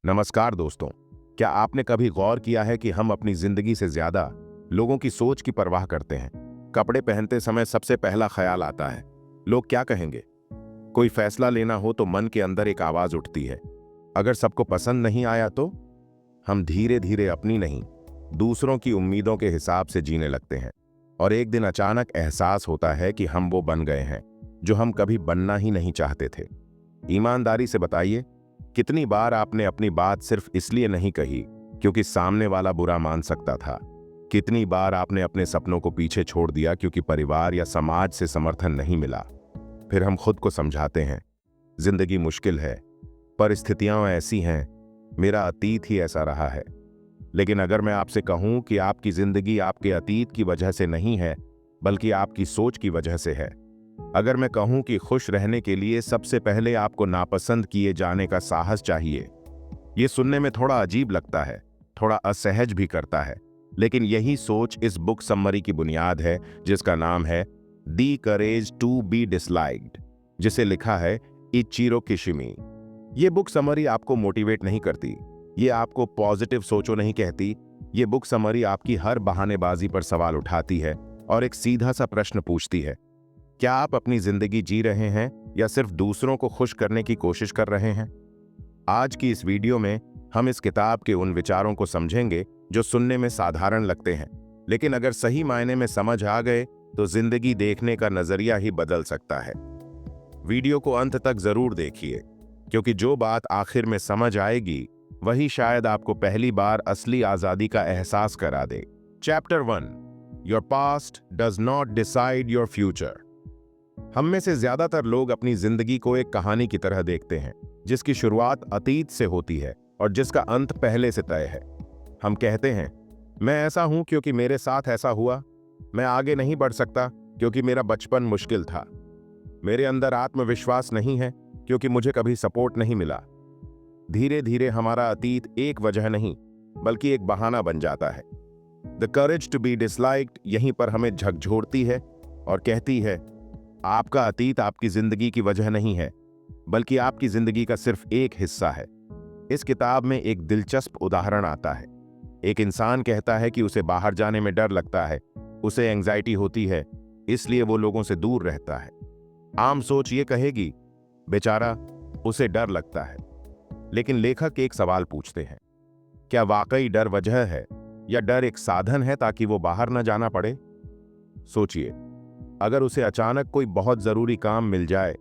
नमस्कार दोस्तों। क्या आपने कभी गौर किया है कि हम अपनी जिंदगी से ज्यादा लोगों की सोच की परवाह करते हैं? कपड़े पहनते समय सबसे पहला ख्याल आता है, लोग क्या कहेंगे? कोई फैसला लेना हो तो मन के अंदर एक आवाज उठती है, अगर सबको पसंद नहीं आया तो? हम धीरे धीरे अपनी नहीं, दूसरों की उम्मीदों के हिसाब से जीने लगते हैं। और एक दिन अचानक एहसास होता है कि हम वो बन गए हैं जो हम कभी बनना ही नहीं चाहते थे। ईमानदारी से बताइए, कितनी बार आपने अपनी बात सिर्फ इसलिए नहीं कही क्योंकि सामने वाला बुरा मान सकता था? कितनी बार आपने अपने सपनों को पीछे छोड़ दिया क्योंकि परिवार या समाज से समर्थन नहीं मिला? फिर हम खुद को समझाते हैं, जिंदगी मुश्किल है, परिस्थितियां ऐसी हैं, मेरा अतीत ही ऐसा रहा है। लेकिन अगर मैं आपसे कहूं कि आपकी जिंदगी आपके अतीत की वजह से नहीं है, बल्कि आपकी सोच की वजह से है। अगर मैं कहूं कि खुश रहने के लिए सबसे पहले आपको नापसंद किए जाने का साहस चाहिए, ये सुनने में थोड़ा अजीब लगता है, थोड़ा असहज भी करता है। लेकिन यही सोच इस बुक समरी की बुनियाद है, जिसका नाम है दी करेज टू बी डिसलाइक्ड, जिसे लिखा है इचिरो किशिमी। ये बुक समरी आपको मोटिवेट नहीं करती, ये आपको पॉजिटिव सोचो नहीं कहती। ये बुक समरी आपकी हर बहानेबाजी पर सवाल उठाती है और एक सीधा सा प्रश्न पूछती है, क्या आप अपनी जिंदगी जी रहे हैं या सिर्फ दूसरों को खुश करने की कोशिश कर रहे हैं? आज की इस वीडियो में हम इस किताब के उन विचारों को समझेंगे जो सुनने में साधारण लगते हैं, लेकिन अगर सही मायने में समझ आ गए तो जिंदगी देखने का नजरिया ही बदल सकता है। वीडियो को अंत तक जरूर देखिए, क्योंकि जो बात आखिर में समझ आएगी वही शायद आपको पहली बार असली आजादी का एहसास करा दे। Chapter 1, your past does not decide your future. हम में से ज्यादातर लोग अपनी जिंदगी को एक कहानी की तरह देखते हैं, जिसकी शुरुआत अतीत से होती है और जिसका अंत पहले से तय है। हम कहते हैं, मैं ऐसा हूं क्योंकि मेरे साथ ऐसा हुआ, मैं आगे नहीं बढ़ सकता क्योंकि मेरा बचपन मुश्किल था, मेरे अंदर आत्मविश्वास नहीं है क्योंकि मुझे कभी सपोर्ट नहीं मिला। धीरे धीरे हमारा अतीत एक वजह नहीं बल्कि एक बहाना बन जाता है। The courage to be disliked यहीं पर हमें झकझोरती है और कहती है, आपका अतीत आपकी जिंदगी की वजह नहीं है, बल्कि आपकी जिंदगी का सिर्फ एक हिस्सा है। इस किताब में एक दिलचस्प उदाहरण आता है। एक इंसान कहता है कि उसे बाहर जाने में डर लगता है, उसे एंजाइटी होती है, इसलिए वो लोगों से दूर रहता है। आम सोच ये कहेगी, बेचारा, उसे डर लगता है। लेकिन लेखक एक सवाल पूछते हैं, क्या वाकई डर वजह है या डर एक साधन है ताकि वो बाहर न जाना पड़े? सोचिए, अगर उसे अचानक कोई बहुत जरूरी काम मिल जाए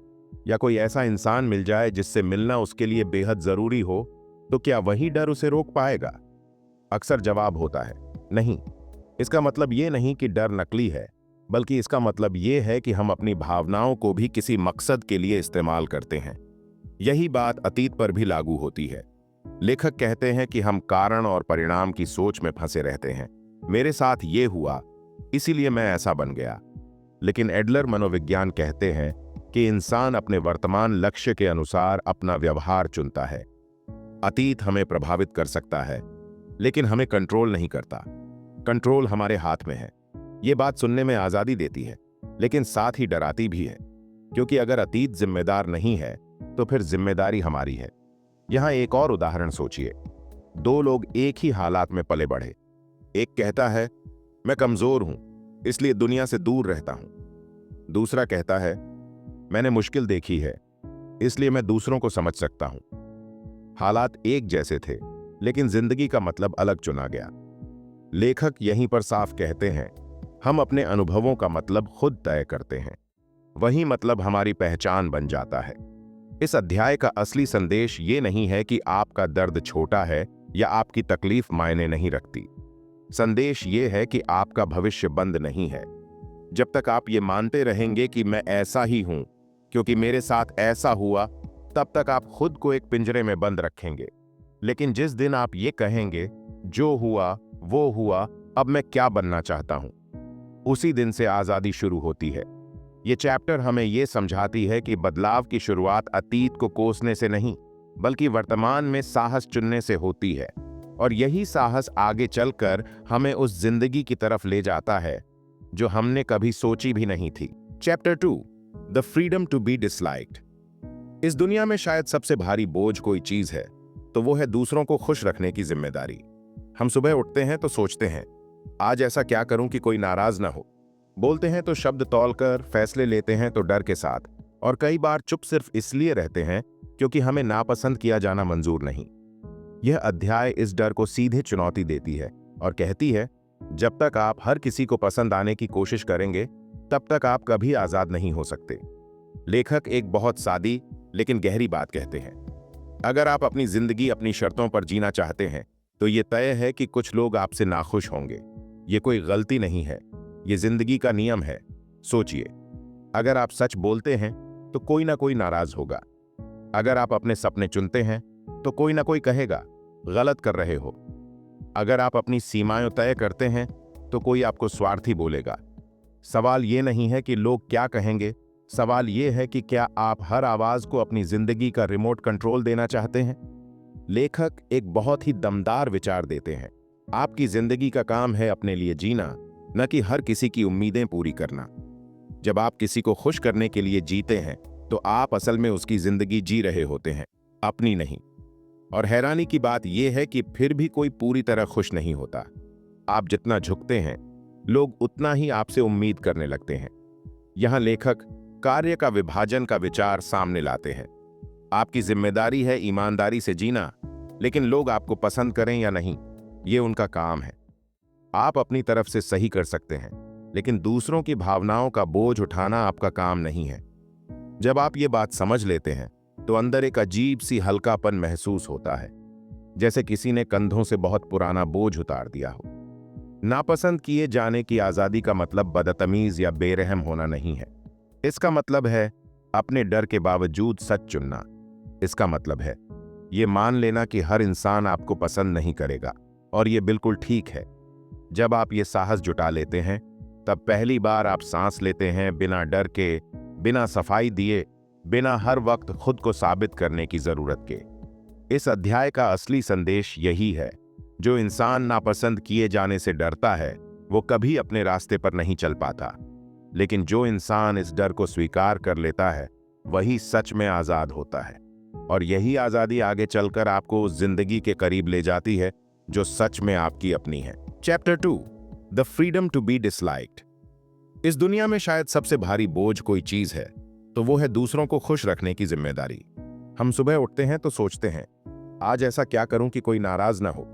या कोई ऐसा इंसान मिल जाए जिससे मिलना उसके लिए बेहद जरूरी हो, तो क्या वही डर उसे रोक पाएगा? अक्सर जवाब होता है, नहीं। इसका मतलब ये नहीं कि डर नकली है, बल्कि इसका मतलब ये है कि हम अपनी भावनाओं को भी किसी मकसद के लिए इस्तेमाल करते हैं। यही बात अतीत पर भी लागू होती है। लेखक कहते हैं कि हम कारण और परिणाम की सोच में फंसे रहते हैं। मेरे साथ ये हुआ, इसीलिए मैं ऐसा बन गया। लेकिन एडलर मनोविज्ञान कहते हैं कि इंसान अपने वर्तमान लक्ष्य के अनुसार अपना व्यवहार चुनता है। अतीत हमें प्रभावित कर सकता है, लेकिन हमें कंट्रोल नहीं करता। कंट्रोल हमारे हाथ में है। ये बात सुनने में आजादी देती है, लेकिन साथ ही डराती भी है, क्योंकि अगर अतीत जिम्मेदार नहीं है तो फिर जिम्मेदारी हमारी है। यहां एक और उदाहरण सोचिए। दो लोग एक ही हालात में पले बढ़े। एक कहता है, मैं कमजोर हूं इसलिए दुनिया से दूर रहता हूं। दूसरा कहता है, मैंने मुश्किल देखी है इसलिए मैं दूसरों को समझ सकता हूं। हालात एक जैसे थे, लेकिन जिंदगी का मतलब अलग चुना गया। लेखक यहीं पर साफ कहते हैं, हम अपने अनुभवों का मतलब खुद तय करते हैं। वही मतलब हमारी पहचान बन जाता है। इस अध्याय का असली संदेश ये नहीं है कि आपका दर्द छोटा है या आपकी तकलीफ मायने नहीं रखती। संदेश ये है कि आपका भविष्य बंद नहीं है। जब तक आप ये मानते रहेंगे कि मैं ऐसा ही हूं क्योंकि मेरे साथ ऐसा हुआ, तब तक आप खुद को एक पिंजरे में बंद रखेंगे। लेकिन जिस दिन आप ये कहेंगे, जो हुआ वो हुआ, अब मैं क्या बनना चाहता हूं, उसी दिन से आजादी शुरू होती है। ये चैप्टर हमें ये समझाती है कि बदलाव की शुरुआत अतीत को कोसने से नहीं, बल्कि वर्तमान में साहस चुनने से होती है। और यही साहस आगे चलकर हमें उस जिंदगी की तरफ ले जाता है जो हमने कभी सोची भी नहीं थी। Chapter 2, the freedom to be disliked. इस दुनिया में शायद सबसे भारी बोझ कोई चीज है तो वो है दूसरों को खुश रखने की जिम्मेदारी। हम सुबह उठते हैं तो सोचते हैं, आज ऐसा क्या करूं कि कोई नाराज ना हो। बोलते हैं तो शब्द तौलकर, फैसले लेते हैं तो डर के साथ, और कई बार चुप सिर्फ इसलिए रहते हैं क्योंकि हमें नापसंद किया जाना मंजूर नहीं। यह अध्याय इस डर को सीधे चुनौती देती है और कहती है, जब तक आप हर किसी को पसंद आने की कोशिश करेंगे, तब तक आप कभी आजाद नहीं हो सकते। लेखक एक बहुत सादी लेकिन गहरी बात कहते हैं। अगर आप अपनी जिंदगी अपनी शर्तों पर जीना चाहते हैं, तो ये तय है कि कुछ लोग आपसे नाखुश होंगे। ये कोई गलती नहीं है, ये जिंदगी का नियम है। सोचिए, अगर आप सच बोलते हैं तो कोई ना कोई नाराज होगा। अगर आप अपने सपने चुनते हैं तो कोई ना कोई कहेगा गलत कर रहे हो। अगर आप अपनी सीमाएं तय करते हैं तो कोई आपको स्वार्थी बोलेगा। सवाल ये नहीं है कि लोग क्या कहेंगे, सवाल ये है कि क्या आप हर आवाज को अपनी जिंदगी का रिमोट कंट्रोल देना चाहते हैं। लेखक एक बहुत ही दमदार विचार देते हैं। आपकी जिंदगी का काम है अपने लिए जीना, न कि हर किसी की उम्मीदें पूरी करना। जब आप किसी को खुश करने के लिए जीते हैं, तो आप असल में उसकी जिंदगी जी रहे होते हैं, अपनी नहीं। और हैरानी की बात यह है कि फिर भी कोई पूरी तरह खुश नहीं होता। आप जितना झुकते हैं, लोग उतना ही आपसे उम्मीद करने लगते हैं। यहां लेखक कार्य का विभाजन का विचार सामने लाते हैं। आपकी जिम्मेदारी है ईमानदारी से जीना, लेकिन लोग आपको पसंद करें या नहीं, ये उनका काम है। आप अपनी तरफ से सही कर सकते हैं, लेकिन दूसरों की भावनाओं का बोझ उठाना आपका काम नहीं है। जब आप ये बात समझ लेते हैं, तो अंदर एक अजीब सी हल्कापन महसूस होता है, जैसे किसी ने कंधों से बहुत पुराना बोझ उतार दिया हो। नापसंद किए जाने की आजादी का मतलब बदतमीज या बेरहम होना नहीं है। इसका मतलब है अपने डर के बावजूद सच चुनना। इसका मतलब है ये मान लेना कि हर इंसान आपको पसंद नहीं करेगा, और ये बिल्कुल ठीक है। जब आप ये साहस जुटा लेते हैं, तब पहली बार आप सांस लेते हैं बिना डर के, बिना सफाई दिए, बिना हर वक्त खुद को साबित करने की जरूरत के। इस अध्याय का असली संदेश यही है, जो इंसान नापसंद किए जाने से डरता है, वो कभी अपने रास्ते पर नहीं चल पाता। लेकिन जो इंसान इस डर को स्वीकार कर लेता है, वही सच में आजाद होता है। और यही आजादी आगे चलकर आपको उस जिंदगी के करीब ले जाती है जो सच में आपकी अपनी है। Chapter 2, the freedom to be disliked. इस दुनिया में शायद सबसे भारी बोझ कोई चीज है, तो वो है दूसरों को खुश रखने की जिम्मेदारी। हम सुबह उठते हैं तो सोचते हैं, आज ऐसा क्या करूं कि कोई नाराज ना हो।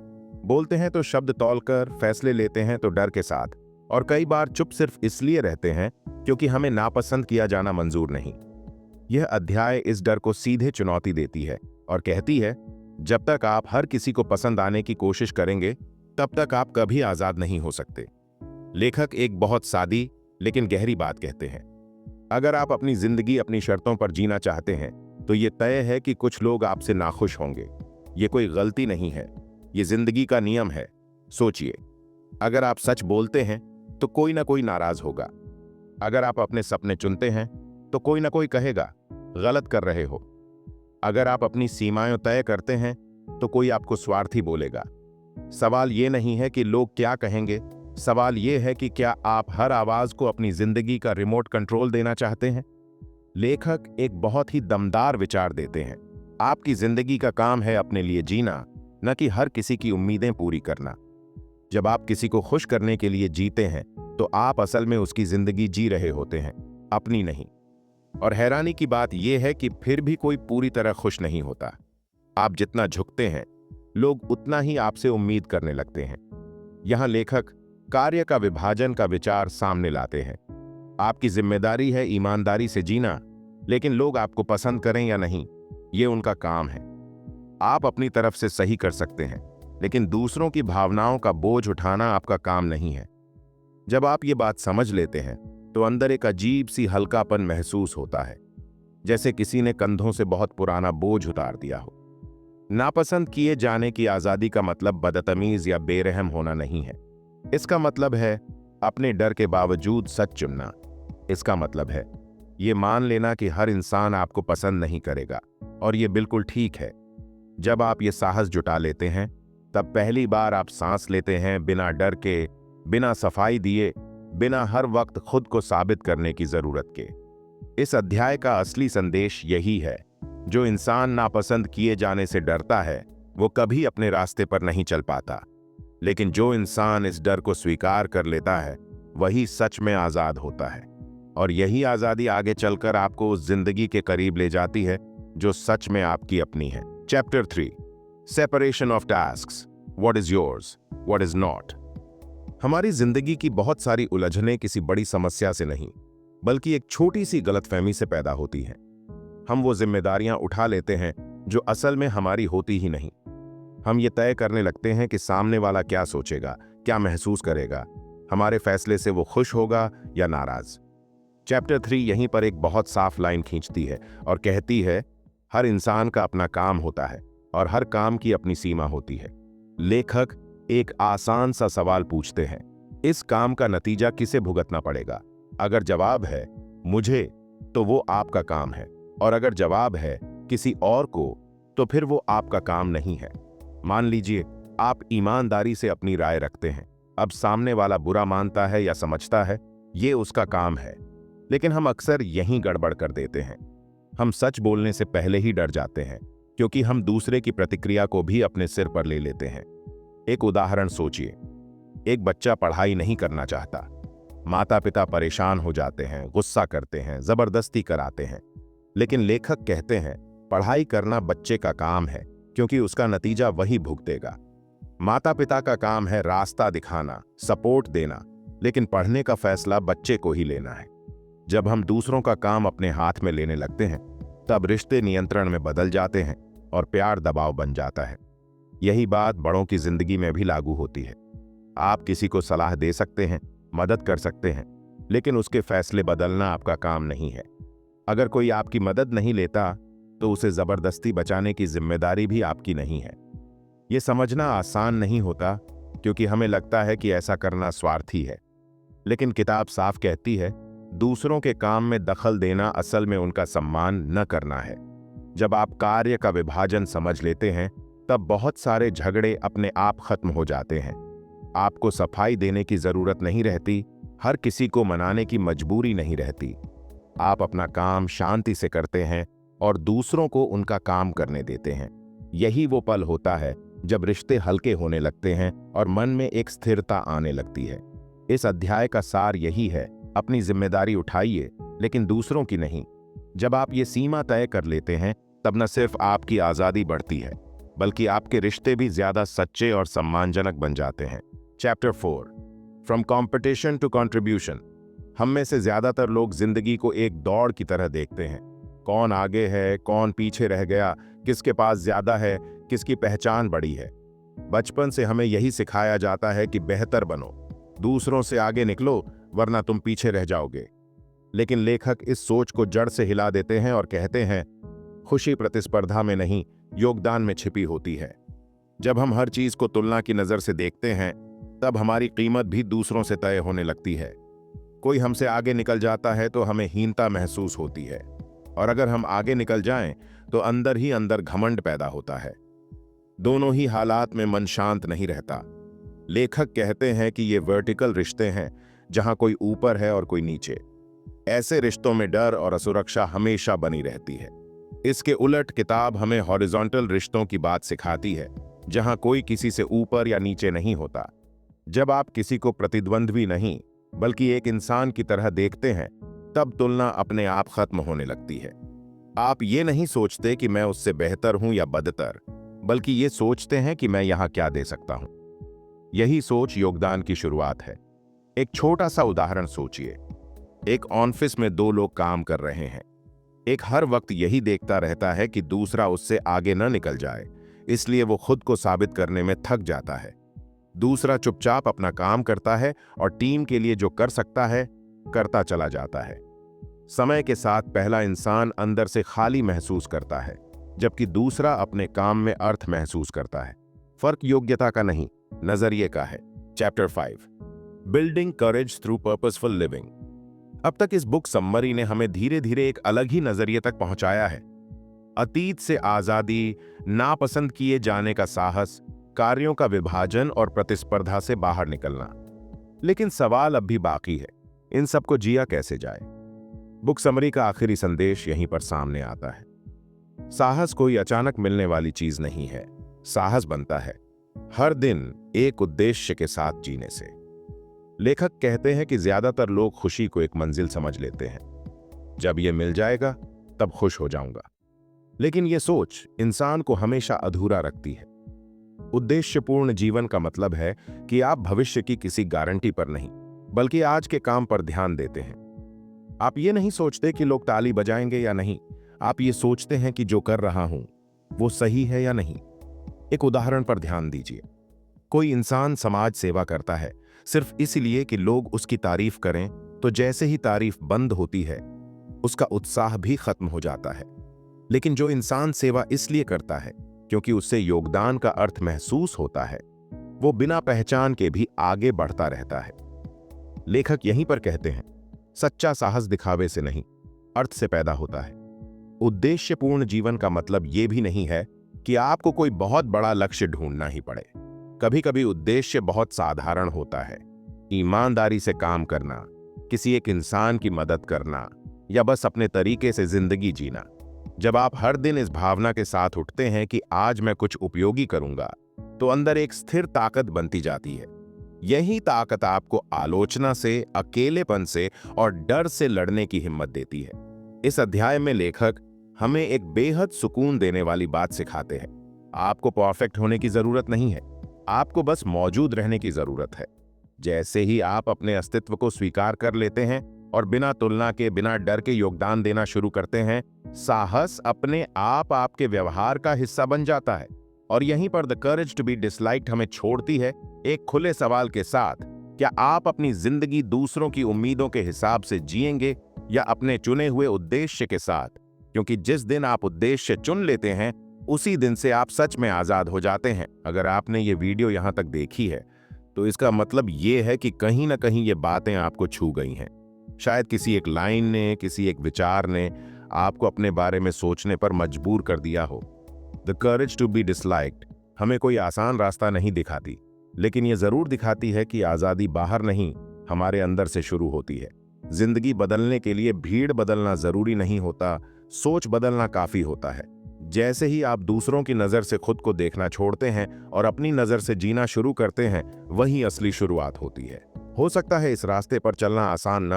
बोलते हैं तो शब्द तौलकर, फैसले लेते हैं तो डर के साथ, और कई बार चुप सिर्फ इसलिए रहते हैं क्योंकि हमें नापसंद किया जाना मंजूर नहीं। यह अध्याय इस डर को सीधे चुनौती देती है और कहती है, जब तक आप हर किसी को पसंद आने की कोशिश करेंगे, तब तक आप कभी आजाद नहीं हो सकते। लेखक एक बहुत सादी लेकिन गहरी बात कहते हैं। अगर आप अपनी जिंदगी अपनी शर्तों पर जीना चाहते हैं, तो ये तय है कि कुछ लोग आपसे नाखुश होंगे। ये कोई गलती नहीं है, ये जिंदगी का नियम है। सोचिए, अगर आप सच बोलते हैं तो कोई ना कोई नाराज होगा। अगर आप अपने सपने चुनते हैं तो कोई ना कोई कहेगा गलत कर रहे हो। अगर आप अपनी सीमाएं तय करते हैं तो कोई आपको स्वार्थी बोलेगा। सवाल ये नहीं है कि लोग क्या कहेंगे, सवाल ये है कि क्या आप हर आवाज को अपनी जिंदगी का रिमोट कंट्रोल देना चाहते हैं। लेखक एक बहुत ही दमदार विचार देते हैं। आपकी जिंदगी का काम है अपने लिए जीना, न कि हर किसी की उम्मीदें पूरी करना। जब आप किसी को खुश करने के लिए जीते हैं, तो आप असल में उसकी जिंदगी जी रहे होते हैं, अपनी नहीं। और हैरानी की बात यह है कि फिर भी कोई पूरी तरह खुश नहीं होता। आप जितना झुकते हैं, लोग उतना ही आपसे उम्मीद करने लगते हैं। यहां लेखक कार्य का विभाजन का विचार सामने लाते हैं। आपकी जिम्मेदारी है ईमानदारी से जीना, लेकिन लोग आपको पसंद करें या नहीं, ये उनका काम है। आप अपनी तरफ से सही कर सकते हैं, लेकिन दूसरों की भावनाओं का बोझ उठाना आपका काम नहीं है। जब आप ये बात समझ लेते हैं, तो अंदर एक अजीब सी हल्कापन महसूस होता है, जैसे किसी ने कंधों से बहुत पुराना बोझ उतार दिया हो। नापसंद किए जाने की आजादी का मतलब बदतमीज या बेरहम होना नहीं है। इसका मतलब है अपने डर के बावजूद सच चुनना। इसका मतलब है ये मान लेना कि हर इंसान आपको पसंद नहीं करेगा, और ये बिल्कुल ठीक है। जब आप ये साहस जुटा लेते हैं, तब पहली बार आप सांस लेते हैं बिना डर के, बिना सफाई दिए, बिना हर वक्त खुद को साबित करने की जरूरत के। इस अध्याय का असली संदेश यही है, जो इंसान नापसंद किए जाने से डरता है, वो कभी अपने रास्ते पर नहीं चल पाता। लेकिन जो इंसान इस डर को स्वीकार कर लेता है वही सच में आजाद होता है। और यही आजादी आगे चलकर आपको उस जिंदगी के करीब ले जाती है जो सच में आपकी अपनी है। Chapter 3, separation of tasks, what is yours, what is not. हमारी जिंदगी की बहुत सारी उलझनें किसी बड़ी समस्या से नहीं, बल्कि एक छोटी सी गलतफहमी से पैदा होती हैं। हम वो जिम्मेदारियां उठा लेते हैं जो असल में हमारी होती ही नहीं। हम ये तय करने लगते हैं कि सामने वाला क्या सोचेगा, क्या महसूस करेगा, हमारे फैसले से वो खुश होगा या नाराज। चैप्टर 3 यहीं पर एक बहुत साफ लाइन खींचती है और कहती है, हर इंसान का अपना काम होता है और हर काम की अपनी सीमा होती है। लेखक एक आसान सा सवाल पूछते हैं, इस काम का नतीजा किसे भुगतना पड़ेगा? अगर जवाब है मुझे, तो वो आपका काम है, और अगर जवाब है किसी और को, तो फिर वो आपका काम नहीं है। मान लीजिए आप ईमानदारी से अपनी राय रखते हैं। अब सामने वाला बुरा मानता है या समझता है, ये उसका काम है। लेकिन हम अक्सर यहीं गड़बड़ कर देते हैं। हम सच बोलने से पहले ही डर जाते हैं, क्योंकि हम दूसरे की प्रतिक्रिया को भी अपने सिर पर ले लेते हैं। एक उदाहरण सोचिए, एक बच्चा पढ़ाई नहीं करना चाहता। माता पिता परेशान हो जाते हैं, गुस्सा करते हैं, जबरदस्ती कराते हैं। लेकिन लेखक कहते हैं, पढ़ाई करना बच्चे का काम है, क्योंकि उसका नतीजा वही भुगतेगा। माता पिता का काम है रास्ता दिखाना, सपोर्ट देना, लेकिन पढ़ने का फैसला बच्चे को ही लेना है। जब हम दूसरों का काम अपने हाथ में लेने लगते हैं, तब रिश्ते नियंत्रण में बदल जाते हैं और प्यार दबाव बन जाता है। यही बात बड़ों की जिंदगी में भी लागू होती है। आप किसी को सलाह दे सकते हैं, मदद कर सकते हैं, लेकिन उसके फैसले बदलना आपका काम नहीं है। अगर कोई आपकी मदद नहीं लेता, तो उसे जबरदस्ती बचाने की जिम्मेदारी भी आपकी नहीं है। यह समझना आसान नहीं होता, क्योंकि हमें लगता है कि ऐसा करना स्वार्थी है। लेकिन किताब साफ कहती है, दूसरों के काम में दखल देना असल में उनका सम्मान न करना है। जब आप कार्य का विभाजन समझ लेते हैं, तब बहुत सारे झगड़े अपने आप खत्म हो जाते हैं। आपको सफाई देने की जरूरत नहीं रहती, हर किसी को मनाने की मजबूरी नहीं रहती। आप अपना काम शांति से करते हैं और दूसरों को उनका काम करने देते हैं। यही वो पल होता है जब रिश्ते हल्के होने लगते हैं और मन में एक स्थिरता आने लगती है। इस अध्याय का सार यही है, अपनी जिम्मेदारी उठाइए, लेकिन दूसरों की नहीं। जब आप ये सीमा तय कर लेते हैं, तब न सिर्फ आपकी आज़ादी बढ़ती है, बल्कि आपके रिश्ते भी ज्यादा सच्चे और सम्मानजनक बन जाते हैं। Chapter 4, from competition to contribution. हम में से ज्यादातर लोग जिंदगी को एक दौड़ की तरह देखते हैं। कौन आगे है, कौन पीछे रह गया, किसके पास ज्यादा है, किसकी पहचान बड़ी है। बचपन से हमें यही सिखाया जाता है कि बेहतर बनो, दूसरों से आगे निकलो, वरना तुम पीछे रह जाओगे। लेकिन लेखक इस सोच को जड़ से हिला देते हैं और कहते हैं, खुशी प्रतिस्पर्धा में नहीं, योगदान में छिपी होती है। जब हम हर चीज को तुलना की नजर से देखते हैं, तब हमारी कीमत भी दूसरों से तय होने लगती है। कोई हमसे आगे निकल जाता है तो हमें हीनता महसूस होती है, और अगर हम आगे निकल जाएं तो अंदर ही अंदर घमंड पैदा होता है। दोनों ही हालात में मन शांत नहीं रहता। लेखक कहते हैं कि ये वर्टिकल रिश्ते हैं, जहां कोई ऊपर है और कोई नीचे। ऐसे रिश्तों में डर और असुरक्षा हमेशा बनी रहती है। इसके उलट किताब हमें हॉरिजॉन्टल रिश्तों की बात सिखाती है, जहां कोई किसी से ऊपर या नीचे नहीं होता। जब आप किसी को प्रतिद्वंद्वी नहीं, बल्कि एक इंसान की तरह देखते हैं, तब तुलना अपने आप खत्म होने लगती है। आप ये नहीं सोचते कि मैं उससे बेहतर हूं या बदतर, बल्कि ये सोचते हैं कि मैं यहां क्या दे सकता हूं। यही सोच योगदान की शुरुआत है। एक छोटा सा उदाहरण सोचिए। एक ऑफिस में दो लोग काम कर रहे हैं। एक हर वक्त यही देखता रहता है कि दूसरा उससे आगे न निकल जाए, इसलिए वो खुद को साबित करने में थक जाता है। दूसरा चुपचाप अपना काम करता है और टीम के लिए जो कर सकता है, करता चला जाता है। समय के साथ पहला इंसान अंदर से खाली महसूस करता है, जबकि दूसरा अपने काम में अर्थ महसूस करता है। फर्क योग्यता का नहीं, नजरिए का है। चैप्टर 5, बिल्डिंग करेज थ्रू पर्पसफुल लिविंग। अब तक इस बुक समरी ने हमें धीरे धीरे एक अलग ही नजरिए तक पहुंचाया है। अतीत से आजादी, नापसंद किए जाने का साहस, कार्यों का विभाजन और प्रतिस्पर्धा से बाहर निकलना। लेकिन सवाल अब भी बाकी है, इन सबको जिया कैसे जाए? बुक समरी का आखिरी संदेश यहीं पर सामने आता है। साहस कोई अचानक मिलने वाली चीज नहीं है। साहस बनता है हर दिन एक उद्देश्य के साथ जीने से। लेखक कहते हैं कि ज्यादातर लोग खुशी को एक मंजिल समझ लेते हैं, जब यह मिल जाएगा तब खुश हो जाऊंगा। लेकिन यह सोच इंसान को हमेशा अधूरा रखती है। उद्देश्यपूर्ण जीवन का मतलब है कि आप भविष्य की किसी गारंटी पर नहीं, बल्कि आज के काम पर ध्यान देते हैं। आप ये नहीं सोचते कि लोग ताली बजाएंगे या नहीं, आप ये सोचते हैं कि जो कर रहा हूं वो सही है या नहीं। एक उदाहरण पर ध्यान दीजिए। कोई इंसान समाज सेवा करता है सिर्फ इसलिए कि लोग उसकी तारीफ करें, तो जैसे ही तारीफ बंद होती है उसका उत्साह भी खत्म हो जाता है। लेकिन जो इंसान सेवा इसलिए करता है क्योंकि उससे योगदान का अर्थ महसूस होता है, वो बिना पहचान के भी आगे बढ़ता रहता है। लेखक यहीं पर कहते हैं, सच्चा साहस दिखावे से नहीं, अर्थ से पैदा होता है। उद्देश्यपूर्ण जीवन का मतलब ये भी नहीं है कि आपको कोई बहुत बड़ा लक्ष्य ढूंढना ही पड़े। कभी कभी उद्देश्य बहुत साधारण होता है। ईमानदारी से काम करना, किसी एक इंसान की मदद करना, या बस अपने तरीके से जिंदगी जीना। जब आप हर दिन इस भावना के साथ उठते हैं कि आज मैं कुछ उपयोगी करूंगा, तो अंदर एक स्थिर ताकत बनती जाती है। यही ताकत आपको आलोचना से, अकेलेपन से और डर से लड़ने की हिम्मत देती है। इस अध्याय में लेखक हमें एक बेहद सुकून देने वाली बात सिखाते हैं। आपको परफेक्ट होने की जरूरत नहीं है, आपको बस मौजूद रहने की जरूरत है। जैसे ही आप अपने अस्तित्व को स्वीकार कर लेते हैं और बिना तुलना के, बिना डर के योगदान देना शुरू करते हैं, साहस अपने आप आपके व्यवहार का हिस्सा बन जाता है। और यहीं पर the courage to be disliked हमें छोड़ती है एक खुले सवाल के साथ, क्या आप अपनी जिंदगी दूसरों की उम्मीदों के हिसाब से जिएंगे या अपने चुने हुए उद्देश्य के साथ? क्योंकि जिस दिन आप उद्देश्य चुन लेते हैं, उसी दिन से आप सच में आजाद हो जाते हैं। अगर आपने ये वीडियो यहां तक देखी है, तो इसका मतलब ये है कि कहीं ना कहीं ये बातें आपको छू गई हैं। शायद किसी एक लाइन ने, किसी एक विचार ने आपको अपने बारे में सोचने पर मजबूर कर दिया हो। The courage to be disliked हमें कोई आसान रास्ता नहीं दिखाती, लेकिन ये जरूर दिखाती है कि आजादी बाहर नहीं, हमारे अंदर से शुरू होती है। जिंदगी बदलने के लिए भीड़ बदलना जरूरी नहीं होता, सोच बदलना काफी होता है। जैसे ही आप दूसरों की नजर से खुद को देखना छोड़ते हैं और अपनी नजर से जीना शुरू करते हैं, वही असली शुरुआत होती है। हो सकता है इस रास्ते पर चलना आसान न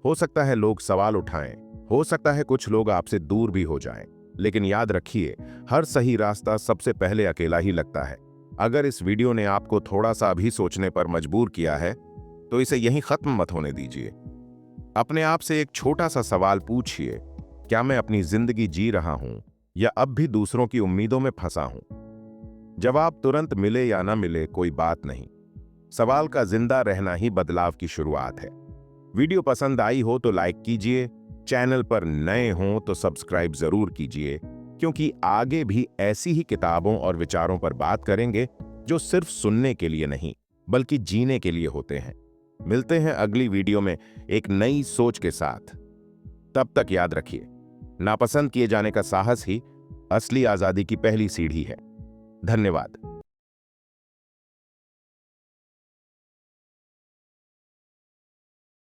हो सकता है लोग सवाल उठाएं, हो सकता है कुछ लोग आपसे दूर भी हो जाएं, लेकिन याद रखिए, हर सही रास्ता सबसे पहले अकेला ही लगता है। अगर इस वीडियो ने आपको थोड़ा सा भी सोचने पर मजबूर किया है, तो इसे यहीं खत्म मत होने दीजिए। अपने आप से एक छोटा सा सवाल पूछिए, क्या मैं अपनी जिंदगी जी रहा हूं या अब भी दूसरों की उम्मीदों में फंसा हूं? जवाब तुरंत मिले या ना मिले कोई बात नहीं, सवाल का जिंदा रहना ही बदलाव की शुरुआत है। वीडियो पसंद आई हो तो लाइक कीजिए, चैनल पर नए हों तो सब्सक्राइब जरूर कीजिए, क्योंकि आगे भी ऐसी ही किताबों और विचारों पर बात करेंगे जो सिर्फ सुनने के लिए नहीं, बल्कि जीने के लिए होते हैं। मिलते हैं अगली वीडियो में एक नई सोच के साथ। तब तक याद रखिए, नापसंद किए जाने का साहस ही असली आजादी की पहली सीढ़ी है। धन्यवाद।